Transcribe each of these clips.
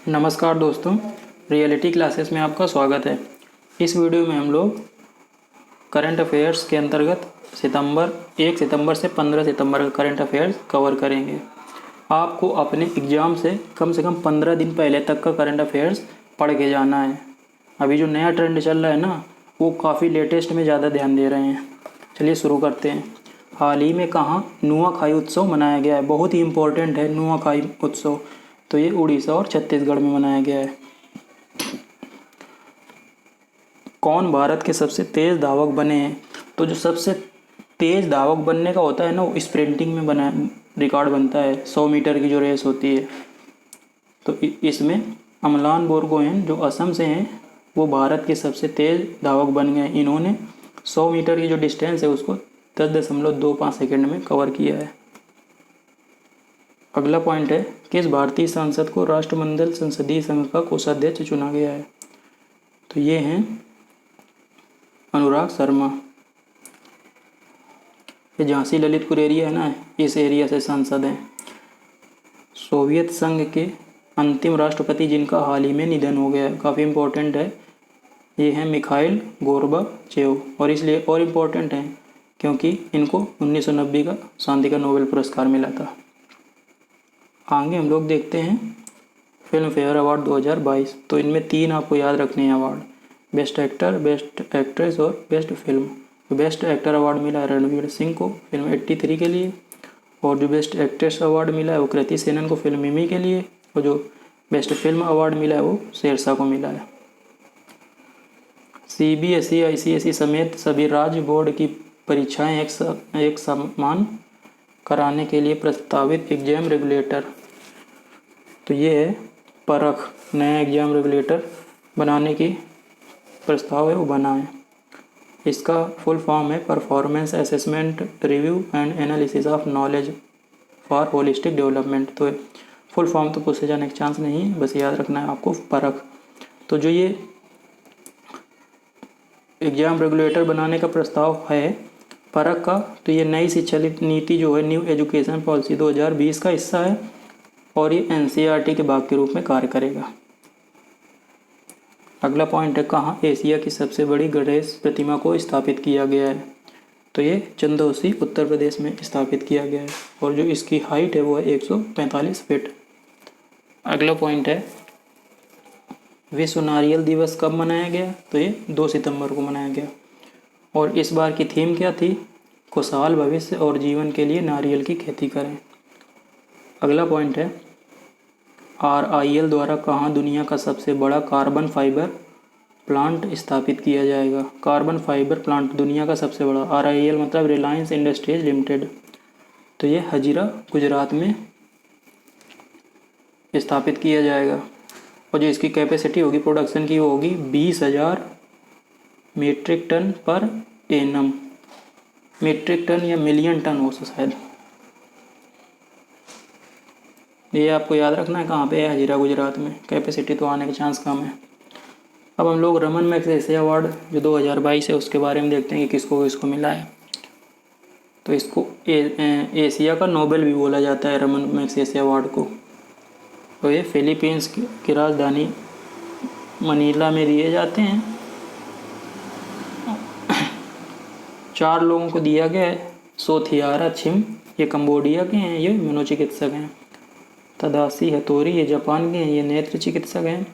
नमस्कार दोस्तों, reality classes में आपका स्वागत है। इस वीडियो में हम लोग करंट अफेयर्स के अंतर्गत 1 सितंबर से 15 सितंबर का करंट अफेयर्स कवर करेंगे। आपको अपने एग्ज़ाम से कम 15 दिन पहले तक का करंट अफेयर्स पढ़ के जाना है। अभी जो नया ट्रेंड चल रहा है ना, वो काफ़ी लेटेस्ट में ज़्यादा ध्यान दे रहे हैं। चलिए शुरू करते हैं। हाल ही में कहाँ नुआखाई उत्सव मनाया गया है। बहुत ही इम्पोर्टेंट है नुआखाई उत्सव। तो ये उड़ीसा और छत्तीसगढ़ में मनाया गया है। कौन भारत के सबसे तेज़ धावक बने हैं? तो जो सबसे तेज़ धावक बनने का होता है ना, वो स्प्रिंटिंग में बना रिकॉर्ड बनता है। 100 मीटर की जो रेस होती है, तो इसमें अमलान बोरगोहेन जो असम से हैं, वो भारत के सबसे तेज़ धावक बन गए। इन्होंने 100 मीटर की जो डिस्टेंस है उसको 10.25 सेकेंड में कवर किया है। अगला पॉइंट है, किस भारतीय सांसद को राष्ट्रमंडल संसदीय संघ का कोषाध्यक्ष चुना गया है? तो ये हैं अनुराग शर्मा। ये झांसी ललितपुर एरिया है ना, इस एरिया से सांसद हैं। सोवियत संघ के अंतिम राष्ट्रपति जिनका हाल ही में निधन हो गया है, काफ़ी इम्पोर्टेंट है, ये हैं मिखाइल गोर्बाचेव। और इसलिए और इम्पोर्टेंट हैं क्योंकि इनको 1990 का शांति का नोबेल पुरस्कार मिला था। आगे हम लोग देखते हैं फिल्म फेयर अवार्ड 2022। तो इनमें 3 आपको याद रखने हैं award, best actor, best actress और best film. Best actor award मिला है रणवीर सिंह को फिल्म 83 के लिए, और जो बेस्ट एक्ट्रेस अवार्ड मिला है वो कृति सेनन को फिल्म मिमी के लिए, और जो बेस्ट फिल्म अवार्ड मिला है वो शेरशाह को मिला है। CBSE, ICSE समेत सभी राज्य बोर्ड की परीक्षाएं एक समान कराने के लिए प्रस्तावित एग्जाम रेगुलेटर, तो ये है परख, नया एग्जाम रेगुलेटर बनाने की प्रस्ताव है वो बना है। इसका फुल फॉर्म है performance assessment review and analysis of knowledge for holistic development. तो फुल फॉर्म तो पूछे जाने का चांस नहीं है, बस याद रखना है आपको परख। तो जो ये एग्जाम रेगुलेटर बनाने का प्रस्ताव है परख का, तो ये नई शिक्षा नीति जो है न्यू एजुकेशन पॉलिसी 2020 का हिस्सा है, और ये NCERT के भाग के रूप में कार्य करेगा। अगला पॉइंट है, कहाँ एशिया की सबसे बड़ी गणेश प्रतिमा को स्थापित किया गया है? तो ये चंदौसी उत्तर प्रदेश में स्थापित किया गया है, और जो इसकी हाइट है वो है 145 फीट। अगला पॉइंट है, विश्व नारियल दिवस कब मनाया गया? तो ये 2 सितंबर को मनाया गया, और इस बार की थीम क्या थी? खुशहाल भविष्य और जीवन के लिए नारियल की खेती करें। अगला पॉइंट है, RIL द्वारा कहाँ दुनिया का सबसे बड़ा कार्बन फाइबर प्लांट स्थापित किया जाएगा? कार्बन फाइबर प्लांट दुनिया का सबसे बड़ा, RIL मतलब रिलायंस इंडस्ट्रीज लिमिटेड, तो ये हजीरा गुजरात में स्थापित किया जाएगा। और जो इसकी कैपेसिटी होगी प्रोडक्शन की, वो होगी 20,000 मीट्रिक टन पर एनम। मीट्रिक टन या मिलियन टन हो शायद। ये आपको याद रखना है कहाँ पे है, हजीरा गुजरात में। कैपेसिटी तो आने के चांस कम है। अब हम लोग रमन मैग्सेसे अवार्ड जो 2022 है उसके बारे में देखते हैं कि किसको किसको मिला है। तो इसको एशिया का नोबेल भी बोला जाता है, रमन मैग्सेसे अवार्ड को। तो ये फिलीपींस की राजधानी मनीला में दिए जाते हैं। 4 लोगों को दिया गया है। सोथियारा छिम, ये कंबोडिया के हैं, ये मनोचिकित्सक हैं। तदाशी हथोरी, ये जापान के हैं, ये नेत्र चिकित्सक हैं।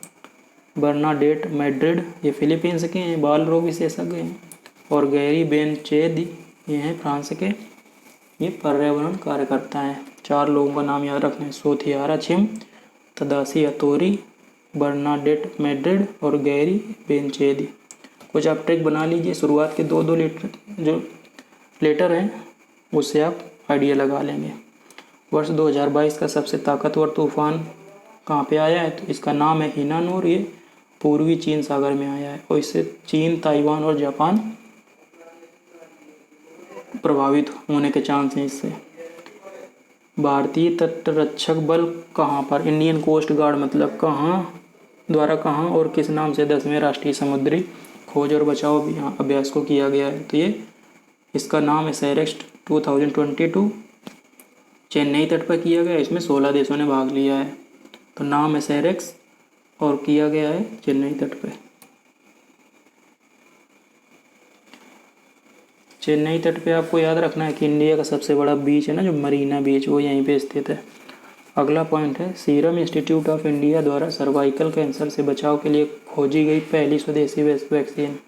बर्नाडेट मैड्रिड, ये फिलीपींस के हैं, बाल रोग विशेषज्ञ हैं। और गैरी बेनचेद, ये हैं फ्रांस के, ये पर्यावरण कार्यकर्ता हैं। 4 लोगों का नाम याद रखना है, सोथियारा छिम, तदाशी हथोरी, बर्नाडेट मैड्रिड और गैरी बेनचेद। कुछ आप ट्रिक बना लीजिए, शुरुआत के 2-2 लेटर हैं उससे आप आइडिया लगा लेंगे। वर्ष 2022 का सबसे ताकतवर तूफान कहाँ पे आया है? तो इसका नाम है हिनानोर। ये पूर्वी चीन सागर में आया है, और इससे चीन, ताइवान और जापान प्रभावित होने के चांस हैं इससे। भारतीय तटरक्षक बल कहाँ पर? इंडियन कोस्ट गार्ड मतलब कहाँ और किस नाम से 10वें राष्ट्रीय समुद्री खोज और बचाव अभ्यास को किया गया है? तो ये इसका नाम है सेरेक्स 2022, चेन्नई तट पर किया गया। इसमें 16 देशों ने भाग लिया है। तो नाम है सेरेक्स और किया गया है चेन्नई तट पे। चेन्नई तट पे आपको याद रखना है कि इंडिया का सबसे बड़ा बीच है ना, जो मरीना बीच, वो यहीं पे स्थित है। अगला पॉइंट है, सीरम इंस्टीट्यूट ऑफ इंडिया द्वारा सर्वाइकल कैंसर से बचाव के लिए खोजी गई पहली स्वदेशी वैक्सीन।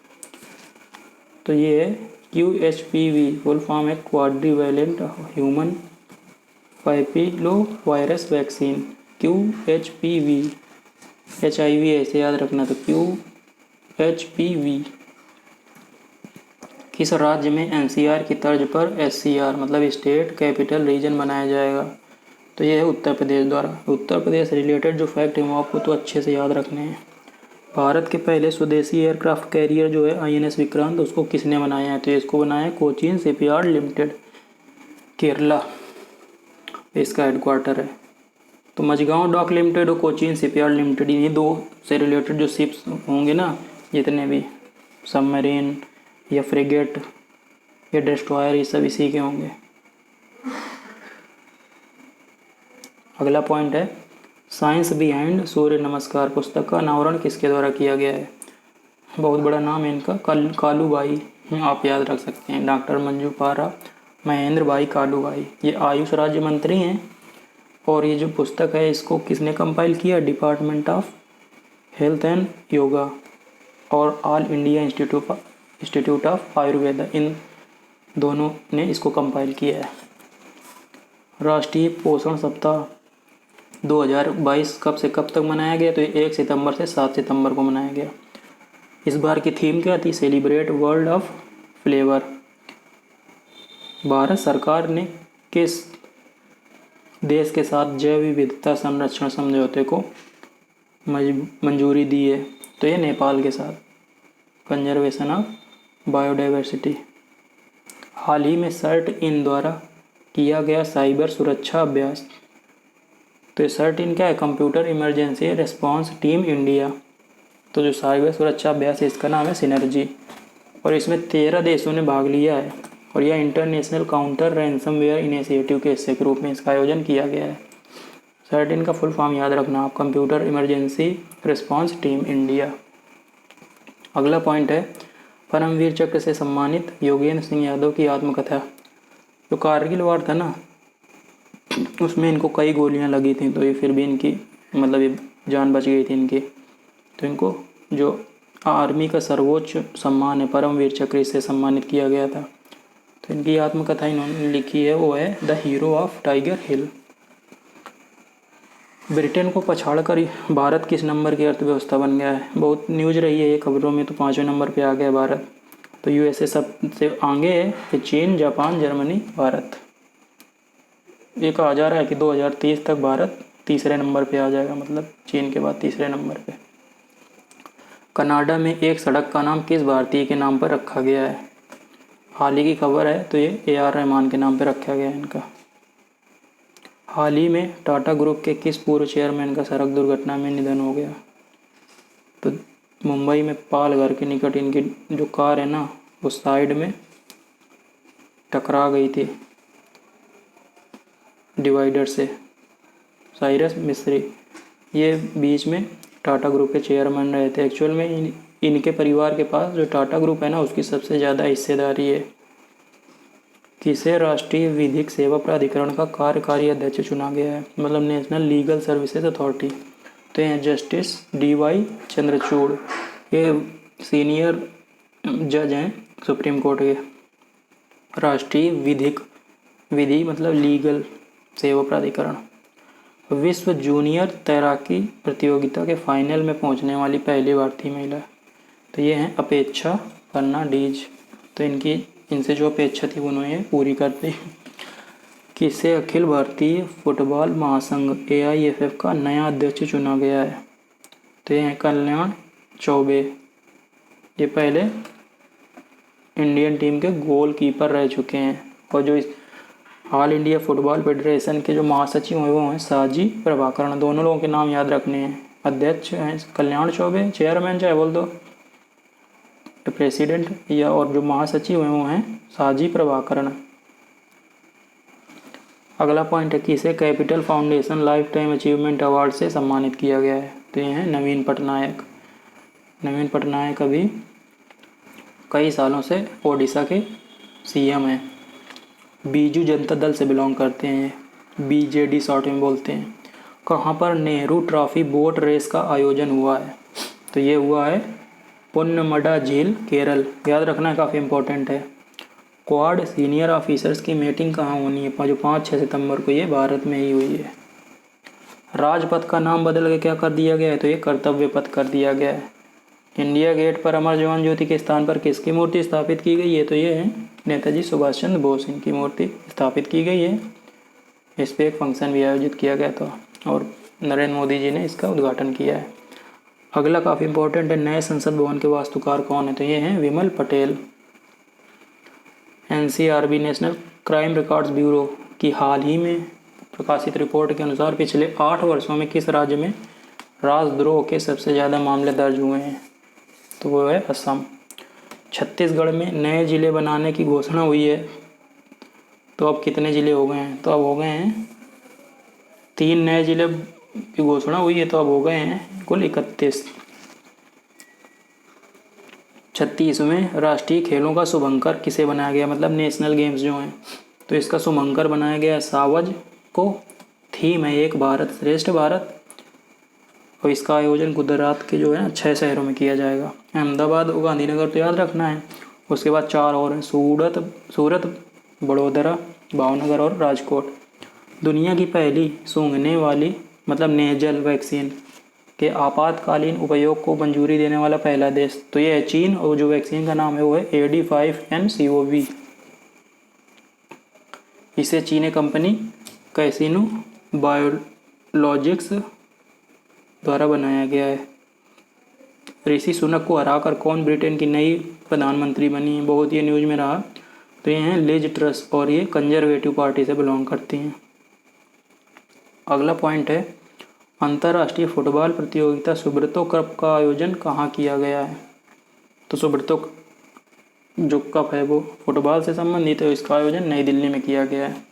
तो ये है QHPV, फुल फॉर्म है quadrivalent human papilloma virus vaccine. QHPV, HIV ऐसे याद रखना। तो QHPV किस राज्य में NCR की तर्ज पर SCR मतलब स्टेट कैपिटल रीजन बनाया जाएगा? तो ये है उत्तर प्रदेश द्वारा। उत्तर प्रदेश रिलेटेड जो फैक्ट हैं वो आपको तो अच्छे से याद रखने हैं। भारत के पहले स्वदेशी एयरक्राफ्ट कैरियर जो है INS विक्रांत, उसको किसने बनाया है? तो इसको बनाया है कोचीन शिपयार्ड लिमिटेड, केरला, इसका हेडक्वार्टर है। तो मझगांव डॉक लिमिटेड और कोचीन शिपयार्ड लिमिटेड, ये दो से रिलेटेड जो शिप्स होंगे ना, जितने भी सबमरीन या फ्रिगेट या डिस्ट्रॉयर, ये सब इसी के होंगे। अगला पॉइंट है, साइंस बिहाइंड सूर्य नमस्कार पुस्तक का अनावरण किसके द्वारा किया गया है? बहुत बड़ा नाम है इनका, कालूबाई, आप याद रख सकते हैं, डॉक्टर मंजू पारा महेंद्र भाई कालूबाई। ये आयुष राज्य मंत्री हैं। और ये जो पुस्तक है इसको किसने कंपाइल किया? Department of health and yoga और all India institute of Ayurveda, इन दोनों ने इसको कंपाइल किया है। राष्ट्रीय पोषण सप्ताह 2022 कब से कब तक मनाया गया? तो 1 सितंबर से 7 सितंबर को मनाया गया। इस बार की थीम क्या थी? Celebrate world of flavour. Bharat सरकार ने किस देश के साथ जैव विविधता संरक्षण समझौते को मंजूरी दी है? तो ये नेपाल के साथ, कंजर्वेशन ऑफ बायोडाइवर्सिटी। हाल ही में सर्ट इन द्वारा किया गया साइबर सुरक्षा अभ्यास। तो सर्ट इन क्या है? Computer emergency response team India. तो जो साइबर सुरक्षा अभ्यास है इसका नाम है सिनर्जी, और इसमें 13 देशों ने भाग लिया है। और यह इंटरनेशनल काउंटर रैंसमवेयर इनिशिएटिव के हिस्से के रूप में इसका आयोजन किया गया है। सर्ट इन का फुल फॉर्म याद रखना आप, computer emergency response team India. अगला पॉइंट है, परमवीर चक्र से सम्मानित योगेंद्र सिंह यादव की आत्मकथा। जो कारगिल वार था ना, उसमें इनको कई गोलियां लगी थी, तो ये फिर भी इनकी मतलब ये जान बच गई थी इनकी। तो इनको जो आर्मी का सर्वोच्च सम्मान है परमवीर चक्र, इससे सम्मानित किया गया था। तो इनकी आत्मकथा इन्होंने लिखी है, वो है the hero of tiger hill. Britain को पछाड़कर भारत किस नंबर की अर्थव्यवस्था बन गया है? बहुत न्यूज रही है ये खबरों में, तो 5वें नंबर पे आ गया भारत। तो USA सबसे आगे है, फिर चीन, जापान, जर्मनी, भारत। ये कहा जा रहा है कि 2030 तक भारत तीसरे नंबर पे आ जाएगा, मतलब चीन के बाद तीसरे नंबर पे। कनाडा में एक सड़क का नाम किस भारतीय के नाम पर रखा गया है? हाल ही की खबर है, तो ये AR रहमान के नाम पर रखा गया है इनका। हाल ही में टाटा ग्रुप के किस पूर्व चेयरमैन का सड़क दुर्घटना में निधन हो गया? तो मुंबई में पालघर के निकट इनकी जो कार है ना, वो साइड में टकरा गई थी डिवाइडर से। साइरस मिस्त्री, ये बीच में टाटा ग्रुप के चेयरमैन रहे थे। एक्चुअल में इनके परिवार के पास जो टाटा ग्रुप है ना, उसकी सबसे ज़्यादा हिस्सेदारी है। किसे राष्ट्रीय विधिक सेवा प्राधिकरण का कार्यकारी अध्यक्ष चुना गया है? मतलब नेशनल लीगल सर्विसेज अथॉरिटी। तो ये जस्टिस DY चंद्रचूड़, ये सीनियर जज हैं सुप्रीम कोर्ट के। राष्ट्रीय विधि मतलब लीगल सेवा प्राधिकरण। विश्व जूनियर तैराकी प्रतियोगिता के फाइनल में पहुंचने वाली पहली भारतीय महिला, तो ये हैं अपेक्षा फर्नांडीज। तो इनसे जो अपेक्षा थी उन्होंने पूरी कर दी। किसे अखिल भारतीय फुटबॉल महासंघ AIFF का नया अध्यक्ष चुना गया है? तो ये हैं कल्याण चौबे। ये पहले इंडियन टीम के गोलकीपर रह चुके हैं। और जो इस ऑल इंडिया फुटबॉल फेडरेशन के जो महासचिव हैं वो हैं साजी प्रभाकरण। दोनों लोगों के नाम याद रखने हैं। अध्यक्ष हैं कल्याण चौबे, चेयरमैन चाहे बोल दो प्रेसिडेंट, या और जो महासचिव हैं वो हैं साजी प्रभाकरण। अगला पॉइंट है, किसे capital foundation life time achievement award से सम्मानित किया गया है? तो ये हैं नवीन पटनायक। नवीन पटनायक अभी कई सालों से ओडिशा के सीएम हैं। बीजू जनता दल से बिलोंग करते हैं, बीजेडी शॉर्ट में बोलते हैं। कहाँ पर नेहरू ट्रॉफी बोट रेस का आयोजन हुआ है? तो ये हुआ है पुन्नमडा झील, केरल। याद रखना है, काफ़ी इंपॉर्टेंट है। क्वाड सीनियर ऑफिसर्स की मीटिंग कहाँ होनी है? जो 5-6 सितंबर को ये भारत में ही हुई है। राजपथ का नाम बदल के क्या कर दिया गया है? तो ये कर्तव्य पथ कर दिया गया है। इंडिया गेट पर अमर जवान ज्योति के स्थान पर किसकी मूर्ति स्थापित की गई है? तो ये है नेताजी सुभाष चंद्र बोस, इनकी मूर्ति स्थापित की गई है। इस पर एक फंक्शन भी आयोजित किया गया था और नरेंद्र मोदी जी ने इसका उद्घाटन किया है। अगला काफ़ी इंपॉर्टेंट है, नए संसद भवन के वास्तुकार कौन है? तो ये हैं Vimal Patel. NCRB national crime records bureau की हाल ही में प्रकाशित रिपोर्ट के अनुसार पिछले 8 वर्षों में किस राज्य में राजद्रोह के सबसे ज़्यादा मामले दर्ज हुए हैं? तो वो है असम। छत्तीसगढ़ में नए ज़िले बनाने की घोषणा हुई है, तो अब कितने ज़िले हो गए हैं? तो अब हो गए हैं 3 नए ज़िले की घोषणा हुई है, तो अब हो गए हैं कुल 31। 36वें राष्ट्रीय खेलों का शुभंकर किसे बनाया गया? मतलब नेशनल गेम्स जो हैं, तो इसका शुभंकर बनाया गया सावज को। थीम है एक भारत श्रेष्ठ भारत, और इसका आयोजन गुजरात के जो है 6 शहरों में किया जाएगा। अहमदाबाद और गांधीनगर तो याद रखना है। उसके बाद 4 और हैं, सूरत, बड़ोदरा, भावनगर और राजकोट। दुनिया की पहली सूंघने वाली मतलब नेजल वैक्सीन के आपातकालीन उपयोग को मंजूरी देने वाला पहला देश, तो ये है चीन, और जो वैक्सीन का नाम है वो है AD5NCOV। इसे चीनी कंपनी कैसिनो बायोलॉजिक्स द्वारा बनाया गया है। ऋषि सुनक को हराकर कौन ब्रिटेन की नई प्रधानमंत्री बनी है? बहुत ही न्यूज में रहा। तो ये हैं लिज ट्रस, और ये कंजर्वेटिव पार्टी से बिलोंग करती हैं। अगला पॉइंट है, अंतर्राष्ट्रीय फुटबॉल प्रतियोगिता सुब्रतो कप का आयोजन कहाँ किया गया है? तो सुब्रतो जो कप है वो फुटबॉल से संबंधित है, इसका आयोजन नई दिल्ली में किया गया है।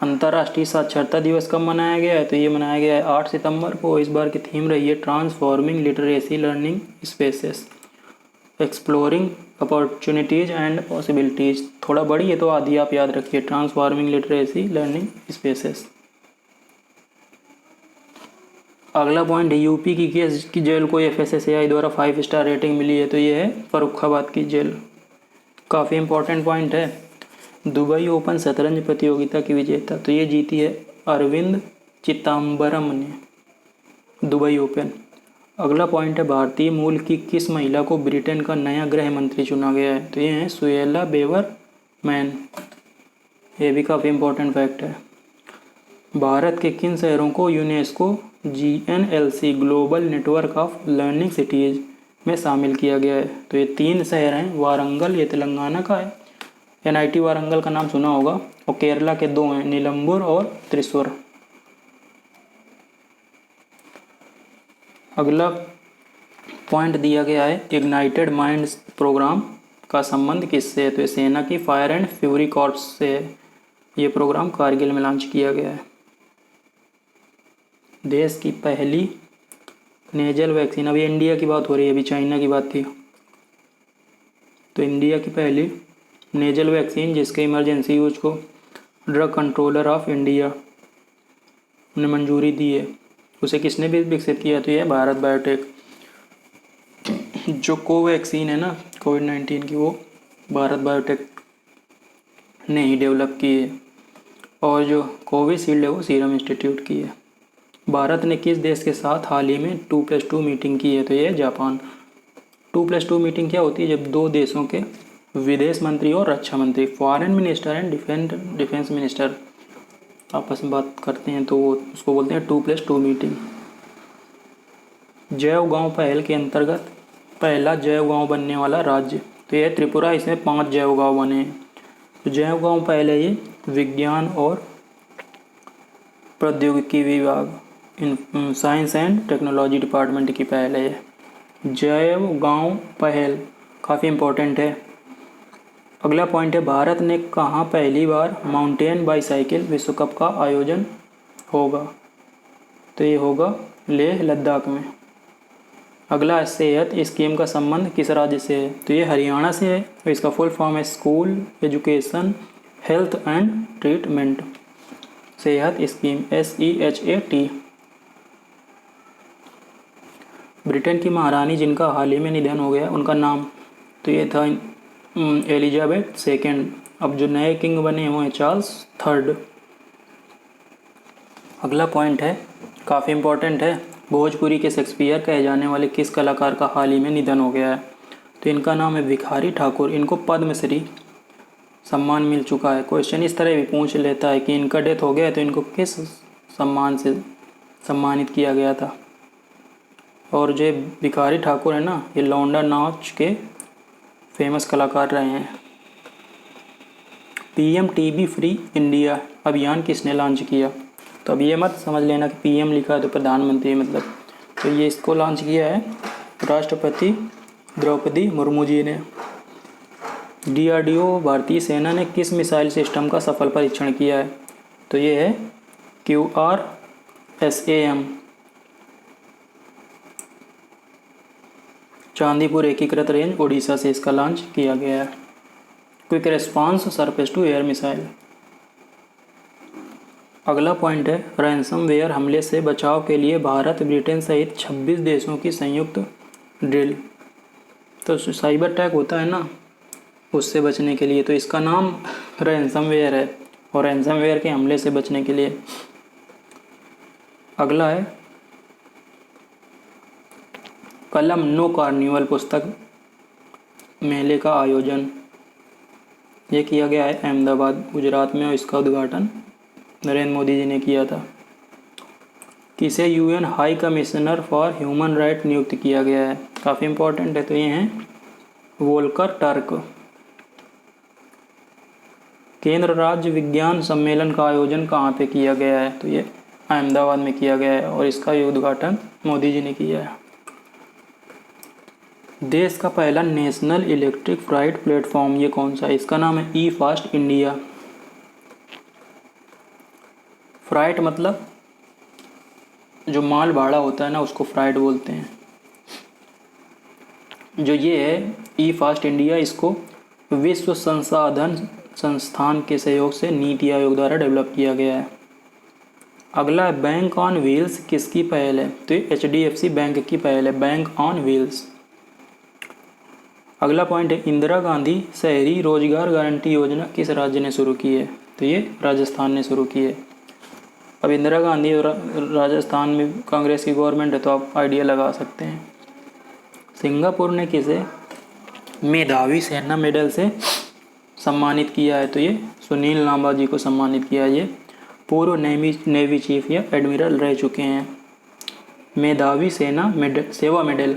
अंतर्राष्ट्रीय साक्षरता दिवस कब मनाया गया है? तो ये मनाया गया है 8 सितंबर को। इस बार की थीम रही है transforming literacy learning spaces, exploring opportunities and possibilities. थोड़ा बड़ी है तो आदि आप याद रखिए, ट्रांसफॉर्मिंग लिटरेसी लर्निंग स्पेसेस। अगला पॉइंट है, यूपी की जेल को FSSAI द्वारा 5 स्टार रेटिंग मिली है, तो ये है फर्रुखाबाद की जेल। काफ़ी इंपॉर्टेंट पॉइंट है। दुबई ओपन शतरंज प्रतियोगिता की विजेता, तो ये जीती है अरविंद चिदम्बरम ने दुबई ओपन। अगला पॉइंट है, भारतीय मूल की किस महिला को ब्रिटेन का नया गृह मंत्री चुना गया है? तो ये है सुएला बेवर मैन। ये भी काफ़ी इंपॉर्टेंट फैक्ट है। भारत के किन शहरों को UNESCO GNLC global network of learning cities में शामिल किया गया है? तो ये 3 शहर हैं, वारंगल, ये तेलंगाना का है, NIT वारंगल का नाम सुना होगा, और केरला के 2 हैं, नीलम्बुर और त्रिशूर। अगला पॉइंट दिया गया है, इग्नाइटेड माइंड्स प्रोग्राम का संबंध किससे है? तो ये सेना की फायर एंड फ्यूरी कॉर्प्स से है। ये प्रोग्राम कारगिल में लॉन्च किया गया है। देश की पहली नेजल वैक्सीन, अभी इंडिया की बात हो रही है, अभी चाइना की बात थी, तो इंडिया की पहली नेजल वैक्सीन जिसके इमरजेंसी यूज को ड्रग कंट्रोलर ऑफ इंडिया ने मंजूरी दी है, उसे किसने भी विकसित किया? तो यह है भारत बायोटेक। जो कोवैक्सीन है ना कोविड-19 की, वो भारत बायोटेक ने ही डेवलप की है, और जो कोविशील्ड है वो सीरम इंस्टीट्यूट की है। भारत ने किस देश के साथ हाल ही में 2+2 मीटिंग की है? तो ये है जापान। 2+2 मीटिंग क्या होती है? जब 2 देशों के विदेश मंत्री और रक्षा मंत्री, foreign minister and defence minister आपस में बात करते हैं, तो उसको बोलते हैं 2+2 मीटिंग। जैव गांव पहल के अंतर्गत पहला जैव गांव बनने वाला राज्य, तो यह त्रिपुरा, इसमें 5 जैव गांव बने हैं। तो जैव गांव पहल है ये विज्ञान और प्रौद्योगिकी विभाग, साइंस एंड टेक्नोलॉजी डिपार्टमेंट की पहल है। जैव गांव पहल काफ़ी इम्पोर्टेंट है। अगला पॉइंट है, भारत ने कहाँ पहली बार माउंटेन बाईसाइकिल विश्व कप का आयोजन होगा? तो ये होगा लेह लद्दाख में। अगला है सेहत स्कीम का संबंध किस राज्य से है, तो ये हरियाणा से है और इसका फुल फॉर्म है school education health and treatment. सेहत स्कीम SEHAT। ब्रिटेन की महारानी जिनका हाल ही में निधन हो गया उनका नाम, तो ये था एलिजाबेथ सेकेंड। अब जो नए किंग बने हुए हैं चार्ल्स थर्ड। अगला पॉइंट है काफ़ी इम्पोर्टेंट है, भोजपुरी के शेक्सपियर कहे जाने वाले किस कलाकार का हाल ही में निधन हो गया है, तो इनका नाम है भिखारी ठाकुर। इनको पद्मश्री सम्मान मिल चुका है। क्वेश्चन इस तरह भी पूछ लेता है कि इनका डेथ हो गया है तो इनको किस सम्मान से सम्मानित किया गया था। और जो भिखारी ठाकुर है ना, ये लौंडा नाच के फेमस कलाकार रहे हैं। PM TB फ्री इंडिया अभियान किसने लॉन्च किया, तो अब ये मत समझ लेना कि PM लिखा है तो प्रधानमंत्री मतलब, तो ये इसको लॉन्च किया है राष्ट्रपति द्रौपदी मुर्मू जी ने। DRDO भारतीय सेना ने किस मिसाइल सिस्टम का सफल परीक्षण किया है, तो ये है QRSAM। चांदीपुर एकीकृत रेंज ओडिशा से इसका लॉन्च किया गया है। Quick response surface to air missile. अगला पॉइंट है रैनसमवेयर हमले से बचाव के लिए भारत ब्रिटेन सहित 26 देशों की संयुक्त ड्रिल। तो साइबर अटैक होता है ना, उससे बचने के लिए, तो इसका नाम रैनसमवेयर है और रैनसमवेयर के हमले से बचने के लिए। अगला है कलम नो कार्निवल पुस्तक मेले का आयोजन ये किया गया है अहमदाबाद गुजरात में और इसका उद्घाटन नरेंद्र मोदी जी ने किया था। किसे UN high commissioner for human right नियुक्त किया गया है, काफ़ी इम्पोर्टेंट है, तो ये हैं वोल्कर टर्क। केंद्र राज्य विज्ञान सम्मेलन का आयोजन कहाँ पे किया गया है, तो ये अहमदाबाद में किया गया है और इसका उद्घाटन मोदी जी ने किया है। देश का पहला नेशनल इलेक्ट्रिक फ्राइट प्लेटफॉर्म ये कौन सा है, इसका नाम है E-फास्ट इंडिया। फ्राइट मतलब जो माल भाड़ा होता है ना उसको फ्राइट बोलते हैं। जो ये है E-फास्ट इंडिया, इसको विश्व संसाधन संस्थान के सहयोग से नीति आयोग द्वारा डेवलप किया गया है। अगला है बैंक ऑन व्हील्स किसकी पहल है, तो ये HDFC बैंक की पहल है, बैंक ऑन व्हील्स। अगला पॉइंट है इंदिरा गांधी शहरी रोजगार गारंटी योजना किस राज्य ने शुरू की है, तो ये राजस्थान ने शुरू की है। अब इंदिरा गांधी और राजस्थान में कांग्रेस की गवर्नमेंट है तो आप आइडिया लगा सकते हैं। सिंगापुर ने किसे मेधावी सेना मेडल से सम्मानित किया है, तो ये सुनील लांबा जी को सम्मानित किया है। ये पूर्व नेवी चीफ या एडमिरल रह चुके हैं। मेधावी सेना मेडल सेवा medal.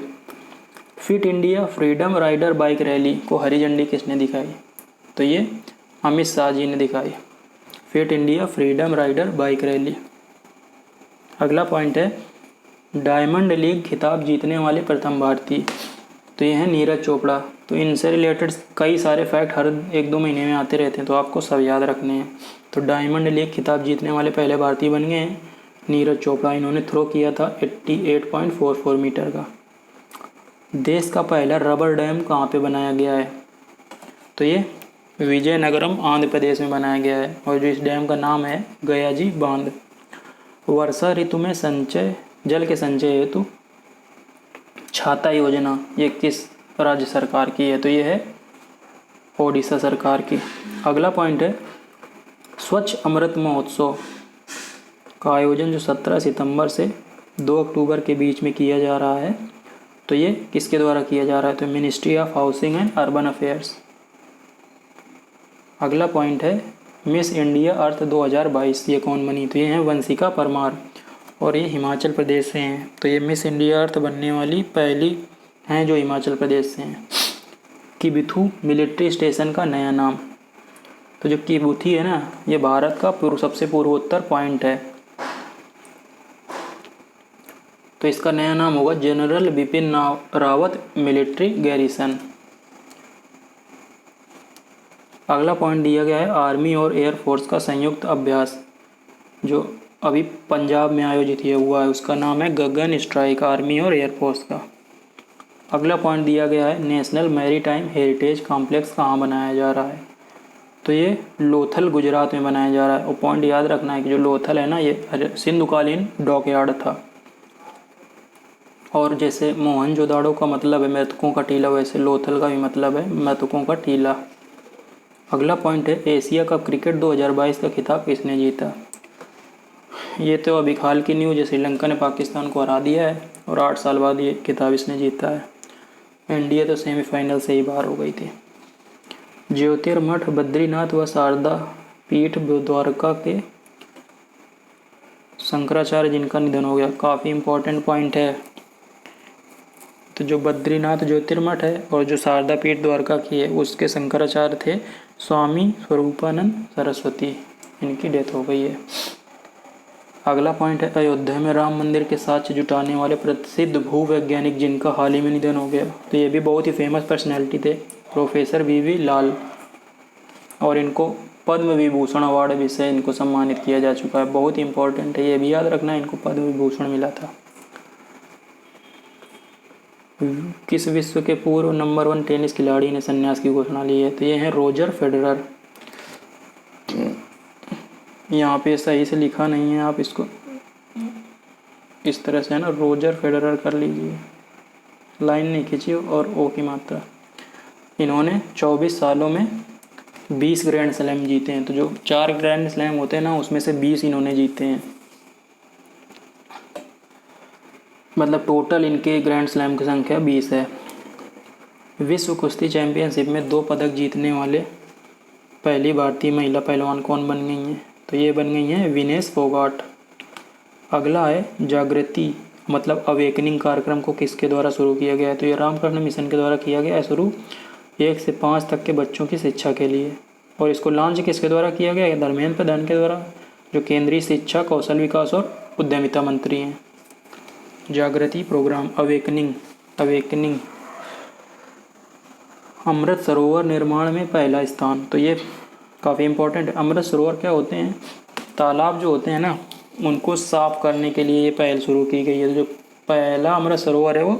Fit India freedom rider bike rally को हरी झंडी किसने दिखाई, तो ये अमित शाह जी ने दिखाई। Fit India freedom rider bike rally. अगला पॉइंट है डायमंड लीग खिताब जीतने वाले प्रथम भारतीय, तो ये हैं नीरज चोपड़ा। तो इनसे रिलेटेड कई सारे फैक्ट हर 1-2 महीने में आते रहते हैं तो आपको सब याद रखने हैं। तो डायमंड लीग खिताब जीतने वाले पहले भारतीय बन गए हैं नीरज चोपड़ा। इन्होंने थ्रो किया था 88.44 मीटर का। देश का पहला रबर डैम कहाँ पे बनाया गया है, तो ये विजयनगरम आंध्र प्रदेश में बनाया गया है और जो इस डैम का नाम है गयाजी बांध। वर्षा ऋतु में जल के संचय हेतु छाता योजना ये किस राज्य सरकार की है, तो ये है ओडिशा सरकार की। अगला पॉइंट है स्वच्छ अमृत महोत्सव का आयोजन जो 17 सितंबर से 2 अक्टूबर के बीच में किया जा रहा है, तो ये किसके द्वारा किया जा रहा है, तो ministry of housing and urban affairs. अगला पॉइंट है मिस इंडिया अर्थ 2022 ये कौन बनी, तो ये हैं वंशिका परमार और ये हिमाचल प्रदेश से हैं। तो ये मिस इंडिया अर्थ बनने वाली पहली हैं जो हिमाचल प्रदेश से हैं। किबिथू मिलिट्री स्टेशन का नया नाम, तो जो किबुथी है ना ये भारत का सबसे पूर्वोत्तर पॉइंट है, तो इसका नया नाम होगा general Bipin Rawat military garrison. अगला पॉइंट दिया गया है आर्मी और एयरफोर्स का संयुक्त अभ्यास जो अभी पंजाब में आयोजित ये हुआ है, उसका नाम है गगन स्ट्राइक, आर्मी और एयरफोर्स का। अगला पॉइंट दिया गया है नेशनल मैरीटाइम हेरिटेज कॉम्प्लेक्स कहाँ बनाया जा रहा है, तो ये लोथल गुजरात में बनाया जा रहा है। और पॉइंट याद रखना है कि जो लोथल है ना, ये सिंधुकालीन डॉकयार्ड था। और जैसे मोहनजोदाड़ो का मतलब है मृतकों का टीला, वैसे लोथल का भी मतलब है मृतकों का टीला। अगला पॉइंट है एशिया कप क्रिकेट 2022 का खिताब किसने जीता। ये तो अभी हाल की न्यूज़ है, श्रीलंका ने पाकिस्तान को हरा दिया है और 8 साल बाद ये खिताब इसने जीता है। इंडिया तो सेमीफाइनल से ही बाहर हो गई थी। ज्योतिर्मठ बद्रीनाथ व शारदा पीठ द्वारका के शंकराचार्य जिनका निधन हो गया, काफ़ी इम्पोर्टेंट पॉइंट है। तो जो बद्रीनाथ ज्योतिर्मठ है और जो शारदा पीठ द्वारका की है, उसके शंकराचार्य थे स्वामी स्वरूपानंद सरस्वती, इनकी डेथ हो गई है। अगला पॉइंट है अयोध्या में राम मंदिर के साक्ष्य जुटाने वाले प्रसिद्ध भूवैज्ञानिक जिनका हाल ही में निधन हो गया। तो ये भी बहुत ही फेमस पर्सनैलिटी थे, प्रोफेसर वी लाल, और इनको पद्म विभूषण अवार्ड भी से इनको सम्मानित किया जा चुका है। बहुत ही इंपॉर्टेंट है, ये भी याद रखना, इनको पद्म विभूषण मिला था। किस विश्व के पूर्व नंबर 1 टेनिस खिलाड़ी ने संन्यास की घोषणा ली है, तो ये हैं रोजर फेडरर। यहाँ पे सही से लिखा नहीं है, आप इसको इस तरह से है ना, रोजर फेडरर कर लीजिए, लाइन नहीं खींची और ओ की मात्रा। इन्होंने 24 सालों में 20 ग्रैंड स्लैम जीते हैं। तो जो 4 ग्रैंड स्लैम होते हैं ना, उसमें से 20 इन्होंने जीते हैं। मतलब टोटल इनके ग्रैंड स्लैम की संख्या 20 है। विश्व कुश्ती चैंपियनशिप में 2 पदक जीतने वाले पहली भारतीय महिला पहलवान कौन बन गई हैं, तो ये बन गई हैं विनेश फोगाट। अगला है जागृति मतलब अवेकनिंग कार्यक्रम को किसके द्वारा शुरू किया गया है, तो ये रामकृष्ण मिशन के द्वारा किया गया है शुरू, 1 से 5 तक के बच्चों की शिक्षा के लिए। और इसको लॉन्च किसके द्वारा किया गया है, धर्मेंद्र प्रधान के द्वारा, जो केंद्रीय शिक्षा कौशल विकास और उद्यमिता मंत्री हैं। जागृति प्रोग्राम अवेकनिंग। अमृत सरोवर निर्माण में पहला स्थान, तो ये काफ़ी इम्पोर्टेंट है। अमृत सरोवर क्या होते हैं, तालाब जो होते हैं ना, उनको साफ करने के लिए ये पहल शुरू की गई है। जो पहला अमृत सरोवर है वो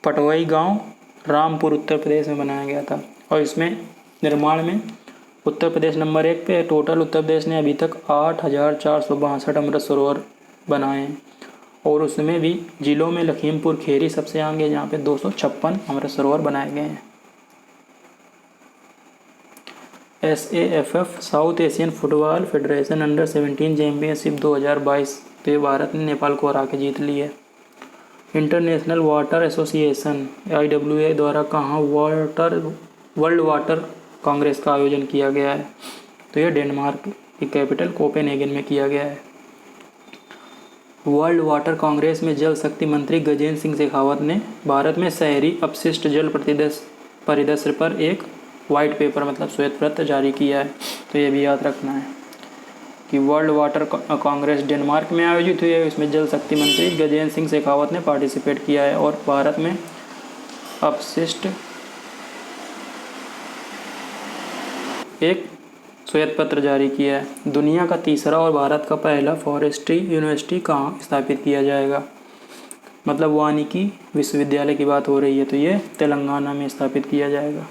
पटवाई गांव रामपुर उत्तर प्रदेश में बनाया गया था। और इसमें निर्माण में उत्तर प्रदेश नंबर 1 पे। टोटल उत्तर प्रदेश ने अभी तक 8,462 अमृत सरोवर बनाए हैं। और उसमें भी जिलों में लखीमपुर खेरी सबसे आगे, जहाँ पे 256 अमृत सरोवर बनाए गए हैं। SAFF south Asian football federation under 17 championship 2022, तो ये भारत ने नेपाल को हरा के जीत ली है। इंटरनेशनल वाटर एसोसिएशन IWA द्वारा कहाँ वर्ल्ड वाटर कांग्रेस का आयोजन किया गया है, तो ये डेनमार्क की कैपिटल कोपेनहेगन में किया गया है। वर्ल्ड वाटर कांग्रेस में जल शक्ति मंत्री गजेंद्र सिंह शेखावत ने भारत में शहरी अपशिष्ट जल परिदृश्य पर एक वाइट पेपर मतलब श्वेत पत्र जारी किया है। तो ये भी याद रखना है कि वर्ल्ड वाटर कांग्रेस डेनमार्क में आयोजित हुई है। इसमें जल शक्ति मंत्री गजेंद्र सिंह शेखावत ने पार्टिसिपेट किया है और भारत में अपशिष्ट एक श्वेत पत्र जारी किया है। दुनिया का तीसरा और भारत का पहला फॉरेस्ट्री यूनिवर्सिटी कहाँ स्थापित किया जाएगा, मतलब वानिकी विश्वविद्यालय की बात हो रही है, तो ये तेलंगाना में स्थापित किया जाएगा।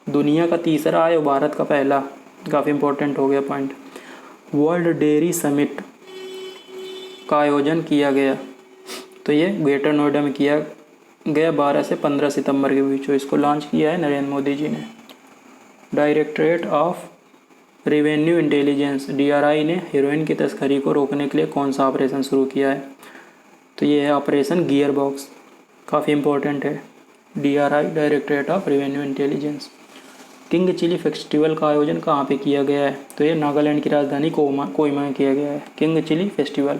दुनिया का तीसरा है और भारत का पहला, काफ़ी इंपॉर्टेंट हो गया पॉइंट। वर्ल्ड डेयरी समिट का आयोजन किया गया, तो ये ग्रेटर नोएडा में किया गया 12 से 15 सितंबर के बीच। इसको लॉन्च किया है नरेंद्र मोदी जी ने। Directorate of revenue intelligence DRI ने हेरोइन की तस्करी को रोकने के लिए कौन सा ऑपरेशन शुरू किया है, तो ये है ऑपरेशन गियर बॉक्स, काफ़ी इंपॉर्टेंट है। DRI directorate of revenue intelligence. King chilli festival का आयोजन कहाँ पे किया गया है, तो ये नागालैंड की राजधानी कोहिमा में किया गया है, किंग चिली फेस्टिवल।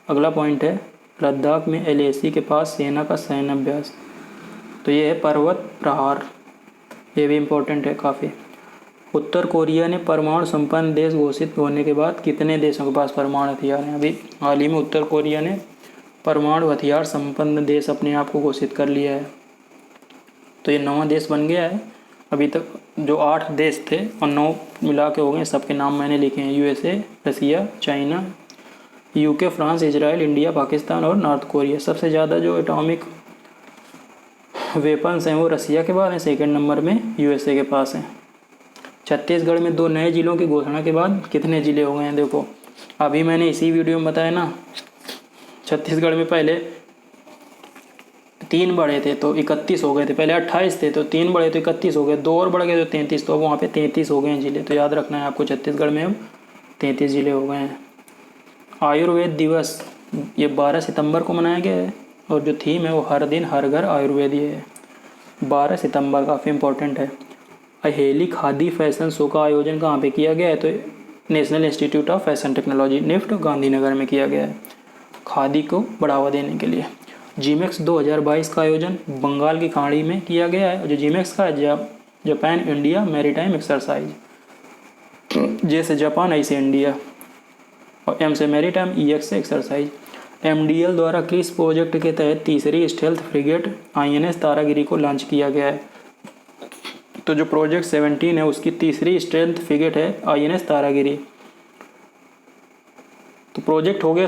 अगला पॉइंट है लद्दाख में LAC के पास सेना का सैन्य अभ्यास, तो ये है पर्वत प्रहार, ये भी इम्पोर्टेंट है काफ़ी। उत्तर कोरिया ने परमाणु संपन्न देश घोषित होने के बाद कितने देशों के पास परमाणु हथियार हैं। अभी हाल ही में उत्तर कोरिया ने परमाणु हथियार संपन्न देश अपने आप को घोषित कर लिया है, तो ये 9वां देश बन गया है। अभी तक जो 8 देश थे और 9 मिला के हो गए, सबके नाम मैंने लिखे हैं, USA, Russia, China, UK, France, Israel, India, Pakistan और नॉर्थ कोरिया। सबसे ज़्यादा जो एटॉमिक वेपन्स हैं वो रसिया के बाद हैं, सेकंड नंबर में यूएसए के पास हैं। छत्तीसगढ़ में 2 नए जिलों की घोषणा के बाद कितने ज़िले हो गए हैं? देखो अभी मैंने इसी वीडियो में बताया ना, छत्तीसगढ़ में पहले 3 बढ़े थे तो 31 हो गए थे। पहले 28 थे तो 3 बढ़े तो 31 हो गए, 2 और बढ़ गए तो 33, तो अब वहाँ पे 33 हो गए हैं ज़िले। तो याद रखना है आपको, छत्तीसगढ़ में अब 33 ज़िले हो गए हैं। आयुर्वेद दिवस ये 12 सितंबर को मनाया गया है और जो थीम है वो हर दिन हर घर आयुर्वेद ही है। 12 सितंबर काफ़ी इंपॉर्टेंट है। अहेली खादी फैशन शो का आयोजन कहाँ पे किया गया है? तो national institute of fashion technology NIFT Gandhinagar में किया गया है, खादी को बढ़ावा देने के लिए। जीमेक्स 2022 का आयोजन बंगाल की खाड़ी में किया गया है। जो जीमेक्स का है जापान इंडिया मैरीटाइम एक्सरसाइज, जैसे जापान ऐसे इंडिया, और एम से मैरीटाइम, EX से एक्सरसाइज। MDL द्वारा क्रिस प्रोजेक्ट के तहत तीसरी स्टेल्थ फ्रिगेट INS तारागिरी को लॉन्च किया गया है। तो जो प्रोजेक्ट 17 है उसकी तीसरी स्टेल्थ फ्रिगेट है INS तारागिरी। तो प्रोजेक्ट हो गया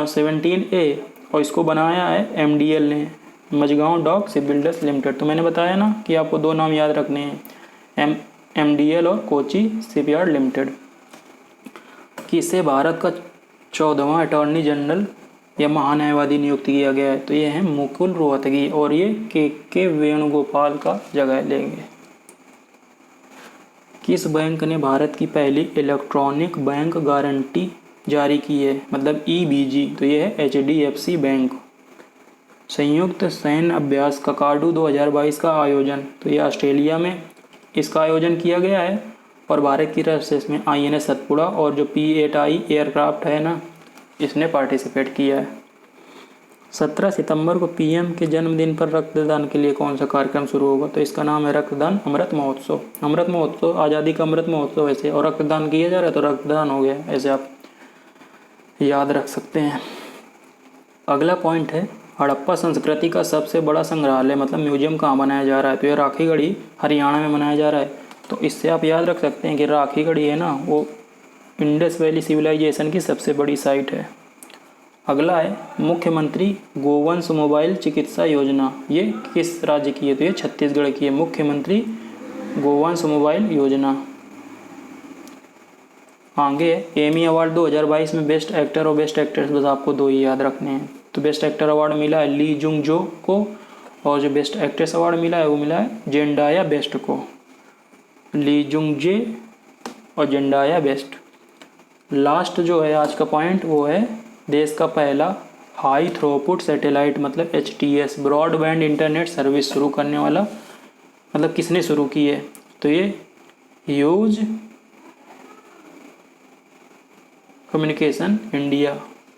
17A और इसको बनाया है MDL ने, Mazagon dock ship builders limited. तो मैंने बताया ना कि आपको 2 नाम याद रखने हैं, MDL और कोची शिपयार्ड लिमिटेड। किसे भारत का 14वां अटॉर्नी जनरल या महान्यायवादी नियुक्त किया गया है? तो ये है मुकुल रोहतगी और ये के वेणुगोपाल का जगह लेंगे। किस बैंक ने भारत की पहली इलेक्ट्रॉनिक बैंक गारंटी जारी की है? मतलब EBG। तो ये है HDFC बैंक। संयुक्त सैन्य अभ्यास ककाडू 2022 का आयोजन, तो ये ऑस्ट्रेलिया में इसका आयोजन किया गया है और भारत की तरफ से इसमें INS सतपुड़ा और जो P-8I एयरक्राफ्ट है ना, इसने पार्टिसिपेट किया है। 17 सितंबर को PM के जन्मदिन पर रक्तदान के लिए कौन सा कार्यक्रम शुरू होगा? तो इसका नाम है रक्तदान अमृत महोत्सव। अमृत महोत्सव आज़ादी का अमृत महोत्सव ऐसे, और रक्तदान किया जा रहा है तो रक्तदान हो गया, ऐसे आप याद रख सकते हैं। अगला पॉइंट है हड़प्पा संस्कृति का सबसे बड़ा संग्रहालय मतलब म्यूजियम कहाँ बनाया जा रहा है? तो ये राखीगढ़ी हरियाणा में बनाया जा रहा है। तो इससे आप याद रख सकते हैं कि राखीगढ़ी है ना, वो इंडस वैली सिविलाइजेशन की सबसे बड़ी साइट है। अगला है मुख्यमंत्री गोवंश मोबाइल चिकित्सा योजना, ये किस राज्य की है? तो ये छत्तीसगढ़ की है, मुख्यमंत्री गोवंश मोबाइल योजना। आगे एमी अवार्ड 2022 में बेस्ट एक्टर और बेस्ट एक्ट्रेस, बस आपको 2 ही याद रखने हैं। तो बेस्ट एक्टर अवार्ड मिला है ली जुंग जो को, और जो बेस्ट एक्ट्रेस अवार्ड मिला है वो मिला है जेंडाया बेस्ट को। ली जुंग जे और जेंडाया बेस्ट। लास्ट जो है आज का पॉइंट वो है देश का पहला हाई थ्रोपुट सैटेलाइट मतलब HTS ब्रॉडबैंड इंटरनेट सर्विस शुरू करने वाला, मतलब किसने शुरू की है? तो ये ह्यूज कम्युनिकेशन इंडिया,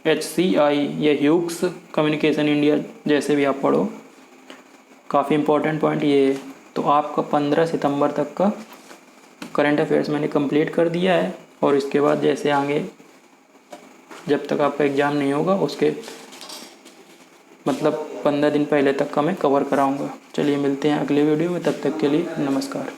HCI या ह्यूक्स कम्युनिकेशन इंडिया, जैसे भी आप पढ़ो। काफ़ी इंपॉर्टेंट पॉइंट ये है। तो आपका 15 सितंबर तक का करंट अफेयर्स मैंने कंप्लीट कर दिया है और इसके बाद जैसे आगे जब तक आपका एग्ज़ाम नहीं होगा उसके मतलब 15 दिन पहले तक का मैं कवर कराऊंगा। चलिए मिलते हैं अगले वीडियो में, तब तक के लिए नमस्कार।